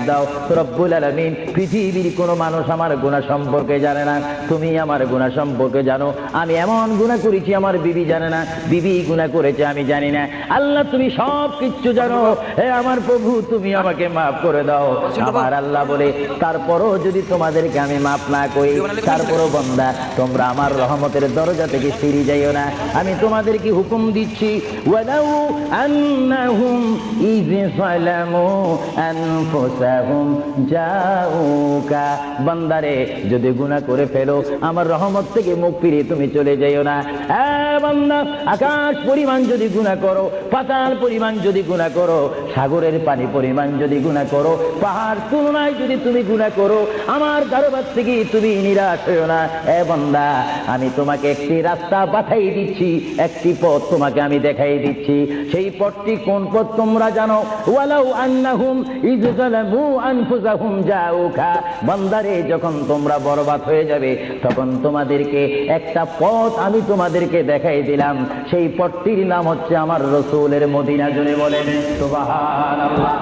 দাও রব্বুল আলামিন। পৃথিবীর কোনো মানুষ আমার গুনাহ সম্পর্কে জানে না, তুমি আমার গুনাহ সম্পর্কে জানো। আমি এমন গুনাহ করেছি আমার বিবি জানে না, বিবি গুনাহ করেছে আমি জানি না। আল্লাহ তুমি সব কিছু জানো, হে আমার প্রভু তুমি আমাকে মাফ করে দাও। আমার আল্লাহ বলে তারপরও যদি তোমাদেরকে আমি মাফ না করি, তারপরও বান্দা তোমরা আমার রহমতের দরজা থেকে ফিরে যাইও না। আমি তোমাদেরকে হুকুম দিচ্ছি, ওয়ালাউ আন্নাহুম ইয যালামু আনফুসাহুম জাউকা, বান্দারে যদি গুনাহ করে ফেলো আমার রহমত থেকে মুখ ফিরিয়ে তুমি চলে যাইও না। বান্দা আকাশ পরিমাণ যদি গুনাহ করো, পাতাল পরিমাণ যদি গুনাহ করো, সাগরের পানি পরিমাণ যদি গুনাহ করো, পাহাড় তুলনায় যদি তুমি গুনাহ করো, আমার দরবার থেকে তুমি নিরাশ হইও না। বান্দা আমি তোমাকে একটি রাস্তা পাঠাই দিচ্ছি, একটি পথ তোমাকে আমি দেখাই দিচ্ছি। সেই পথটি কোন পথ তোমরা জানো? ওয়ালাউ আন্নাহুম ইয যালামু আনফুসাহুম জাউকা, বান্দারে যখন তোমরা বরবাদ হয়ে যাবে তখন তোমাদেরকে একটা পথ আমি তোমাদেরকে দেখাই দিলাম। সেই পথটির নাম হচ্ছে আমার রাসূলের মদিনা। জুড়ে বলেন সুবহানাল্লাহ।